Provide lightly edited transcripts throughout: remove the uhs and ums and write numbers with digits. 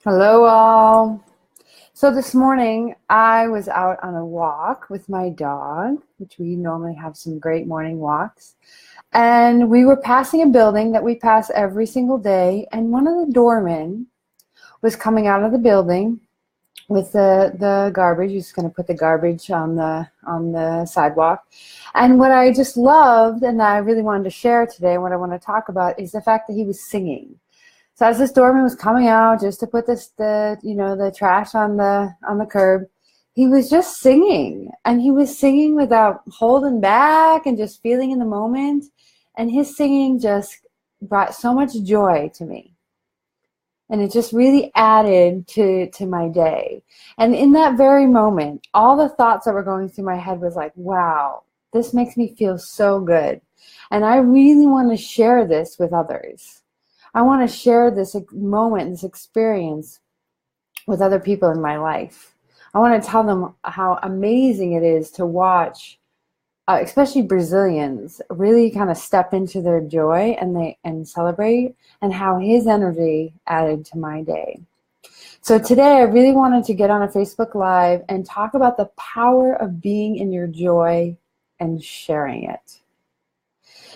Hello all. So this morning I was out on a walk with my dog, which we normally have some great morning walks. And we were passing a building that we pass every single day, and one of the doormen was coming out of the building with the garbage. He's going to put the garbage on the sidewalk. And what I just loved and that I really wanted to share today, and what I want to talk about, is the fact that he was singing. So as this doorman was coming out just to put the trash on the curb, he was just singing, and he was singing without holding back and just feeling in the moment. And his singing just brought so much joy to me, and it just really added to my day. And in that very moment, all the thoughts that were going through my head was like, wow, this makes me feel so good, and I really want to share this with others. I want to share this moment, this experience with other people in my life. I want to tell them how amazing it is to watch, especially Brazilians, really kind of step into their joy and celebrate, and how his energy added to my day. So today I really wanted to get on a Facebook Live and talk about the power of being in your joy and sharing it.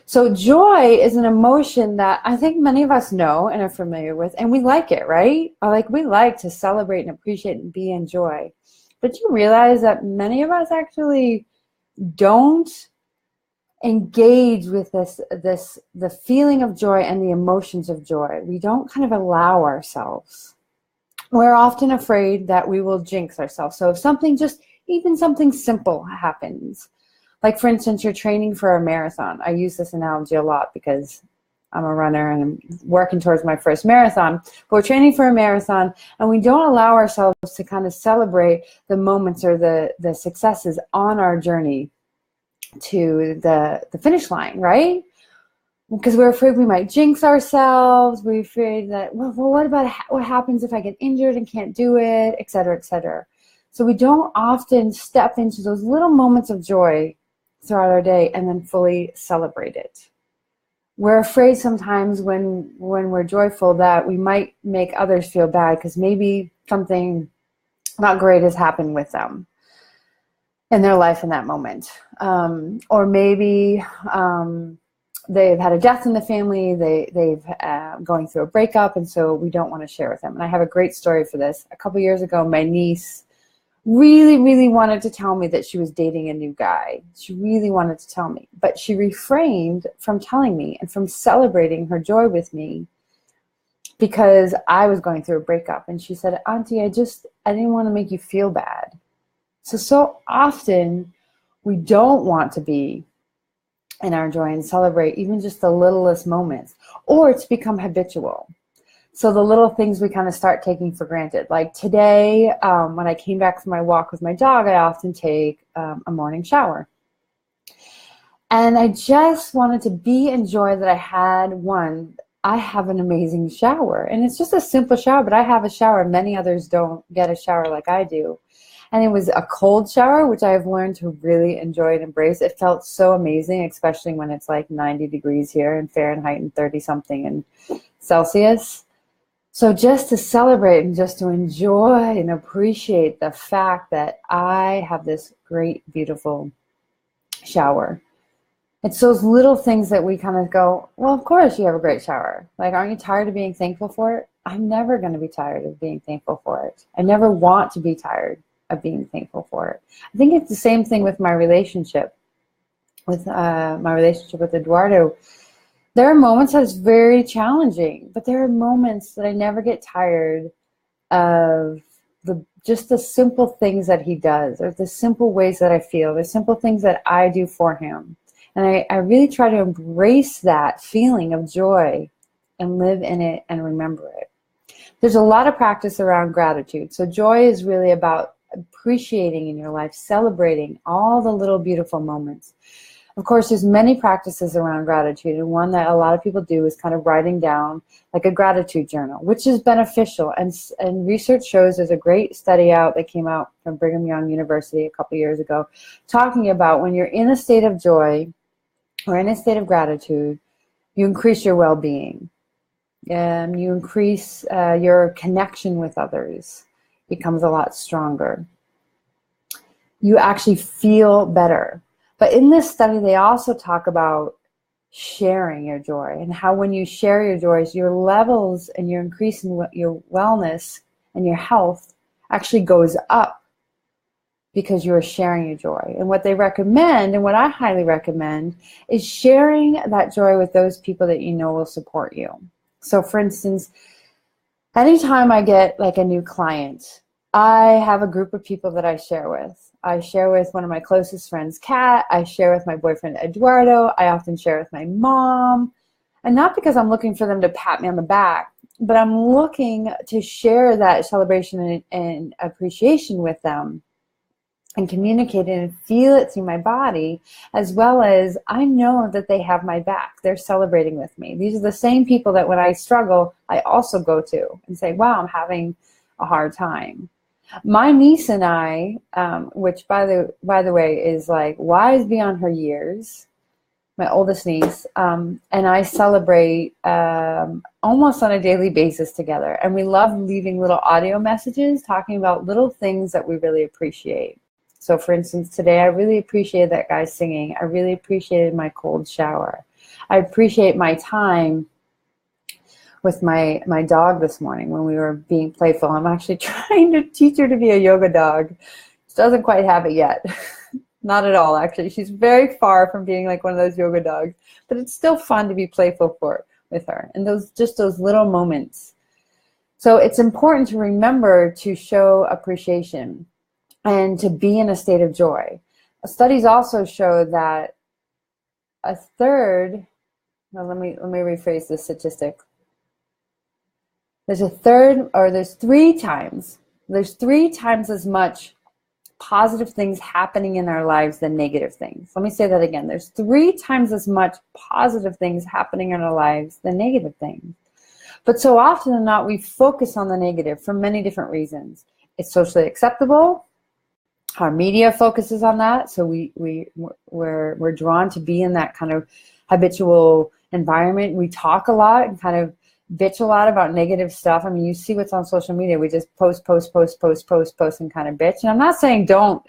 So joy is an emotion that I think many of us know and are familiar with, and we like it, right? We like to celebrate and appreciate and be in joy. But you realize that many of us actually don't engage with the feeling of joy and the emotions of joy. We don't kind of allow ourselves. We're often afraid that we will jinx ourselves. So if even something simple happens, like, for instance, you're training for a marathon. I use this analogy a lot because I'm a runner and I'm working towards my first marathon. But we're training for a marathon, and we don't allow ourselves to kind of celebrate the moments or the successes on our journey to the finish line, right? Because we're afraid we might jinx ourselves. We're afraid that, well, what happens if I get injured and can't do it, et cetera, et cetera. So we don't often step into those little moments of joy throughout our day and then fully celebrate it. We're afraid sometimes when we're joyful that we might make others feel bad because maybe something not great has happened with them in their life in that moment. Or maybe they've had a death in the family, they've going through a breakup, and so we don't want to share with them. And I have a great story for this. A couple years ago, my niece really wanted to tell me that she was dating a new guy. She really wanted to tell me, but she refrained from telling me and from celebrating her joy with me because I was going through a breakup. And she said, Auntie, I didn't want to make you feel bad. So often we don't want to be in our joy and celebrate even just the littlest moments, or it's become habitual. So the little things we kind of start taking for granted. Like today, when I came back from my walk with my dog, I often take a morning shower. And I just wanted to be in joy that I have an amazing shower. And it's just a simple shower, but I have a shower. Many others don't get a shower like I do. And it was a cold shower, which I've learned to really enjoy and embrace. It felt so amazing, especially when it's like 90 degrees here in Fahrenheit and 30-something in Celsius. So just to celebrate and just to enjoy and appreciate the fact that I have this great, beautiful shower. It's those little things that we kind of go, well, of course you have a great shower. Like, aren't you tired of being thankful for it? I'm never going to be tired of being thankful for it. I never want to be tired of being thankful for it. I think it's the same thing with my relationship with Eduardo. There are moments that it's very challenging, but there are moments that I never get tired of just the simple things that he does, or the simple ways that I feel, the simple things that I do for him. And I really try to embrace that feeling of joy and live in it and remember it. There's a lot of practice around gratitude. So joy is really about appreciating in your life, celebrating all the little beautiful moments. Of course, there's many practices around gratitude, and one that a lot of people do is kind of writing down like a gratitude journal, which is beneficial. And research shows, there's a great study out that came out from Brigham Young University a couple years ago, talking about when you're in a state of joy or in a state of gratitude, you increase your well-being. You increase your connection with others, becomes a lot stronger. You actually feel better. But in this study, they also talk about sharing your joy and how when you share your joys, your levels and your increase in your wellness and your health actually goes up because you are sharing your joy. And what they recommend, and what I highly recommend, is sharing that joy with those people that you know will support you. So for instance, anytime I get like a new client, I have a group of people that I share with. I share with one of my closest friends, Kat. I share with my boyfriend, Eduardo. I often share with my mom. And not because I'm looking for them to pat me on the back, but I'm looking to share that celebration and appreciation with them and communicate it and feel it through my body, as well as I know that they have my back. They're celebrating with me. These are the same people that when I struggle, I also go to and say, wow, I'm having a hard time. My niece and I, which by the way is like wise beyond her years, my oldest niece, and I celebrate almost on a daily basis together. And we love leaving little audio messages talking about little things that we really appreciate. So for instance, today I really appreciated that guy singing. I really appreciated my cold shower. I appreciate my time with my dog this morning when we were being playful. I'm actually trying to teach her to be a yoga dog. She doesn't quite have it yet. Not at all, actually. She's very far from being like one of those yoga dogs, but it's still fun to be playful with her. And those little moments. So it's important to remember to show appreciation and to be in a state of joy. Studies also show that a third, well, let me rephrase this statistic. There's three times as much positive things happening in our lives than negative things. Let me say that again. There's 3 times as much positive things happening in our lives than negative things. But so often than not, we focus on the negative for many different reasons. It's socially acceptable. Our media focuses on that, so we're drawn to be in that kind of habitual environment. We talk a lot and kind of bitch a lot about negative stuff. I mean, you see what's on social media. We just post and kind of bitch. And I'm not saying don't,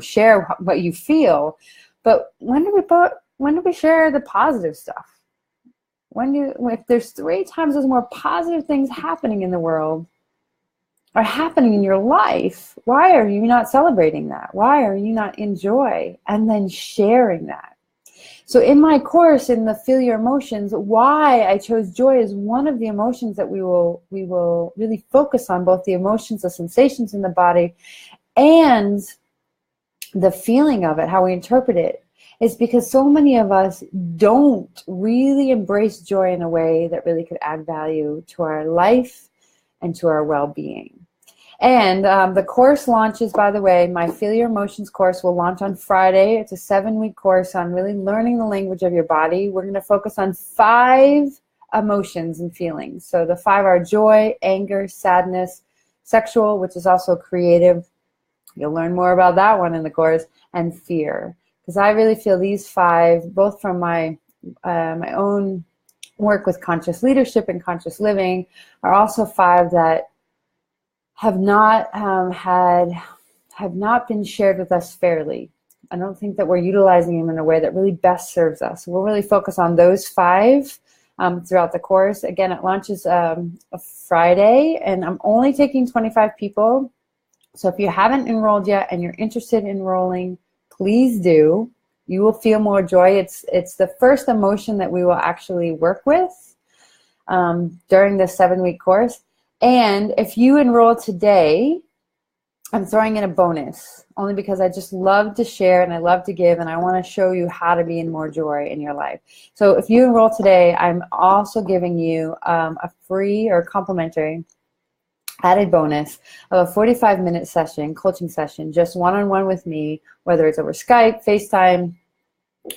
share what you feel, but when do we share the positive stuff? If there's 3 times as more positive things happening in the world are happening in your life, why are you not celebrating that? Why are you not in joy and then sharing that? So in my course, in the Feel Your Emotions, why I chose joy is one of the emotions that we will really focus on, both the emotions, the sensations in the body, and the feeling of it, how we interpret it, is because so many of us don't really embrace joy in a way that really could add value to our life and to our well-being. And the course launches, by the way, my Feel Your Emotions course will launch on Friday. It's a 7-week course on really learning the language of your body. We're going to focus on 5 emotions and feelings. So the 5 are joy, anger, sadness, sexual, which is also creative. You'll learn more about that one in the course, and fear. Because I really feel these 5, both from my own work with conscious leadership and conscious living, are also 5 that have not been shared with us fairly. I don't think that we're utilizing them in a way that really best serves us. So we'll really focus on those 5 throughout the course. Again, it launches a Friday, and I'm only taking 25 people. So if you haven't enrolled yet and you're interested in enrolling, please do. You will feel more joy. It's the first emotion that we will actually work with during this 7-week course. And if you enroll today, I'm throwing in a bonus, only because I just love to share and I love to give, and I want to show you how to be in more joy in your life. So if you enroll today, I'm also giving you a free or complimentary added bonus of a 45-minute session, coaching session, just one-on-one with me, whether it's over Skype, FaceTime,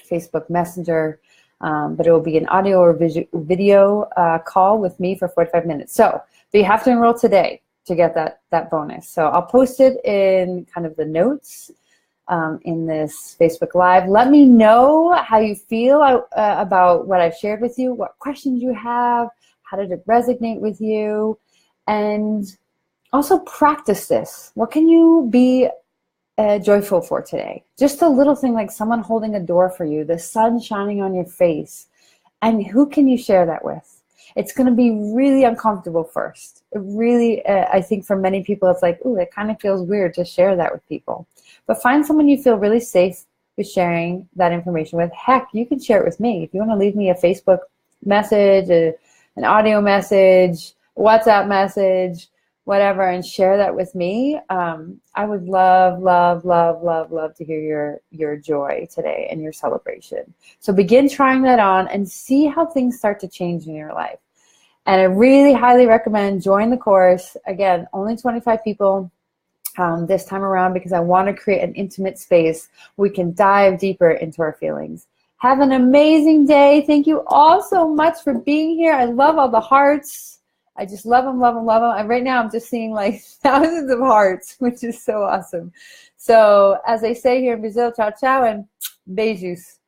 Facebook Messenger, but it will be an audio or video call with me for 45 minutes. But you have to enroll today to get that bonus. So I'll post it in kind of the notes in this Facebook Live. Let me know how you feel about what I've shared with you, what questions you have, How did it resonate with you? And also practice this. What can you be joyful for today? Just a little thing like someone holding a door for you, the sun shining on your face. And who can you share that with? It's going to be really uncomfortable first. It really, I think for many people, it's like, ooh, it kind of feels weird to share that with people. But find someone you feel really safe with sharing that information with. Heck, you can share it with me. If you want to leave me a Facebook message, an audio message, WhatsApp message, whatever, and share that with me. I would love, love, love, love, love to hear your joy today and your celebration. So begin trying that on and see how things start to change in your life. And I really highly recommend join the course. Again, only 25 people this time around, because I want to create an intimate space we can dive deeper into our feelings. Have an amazing day. Thank you all so much for being here. I love all the hearts. I just love them, love them, love them. And right now I'm just seeing like thousands of hearts, which is so awesome. So as they say here in Brazil, ciao, ciao, and beijos.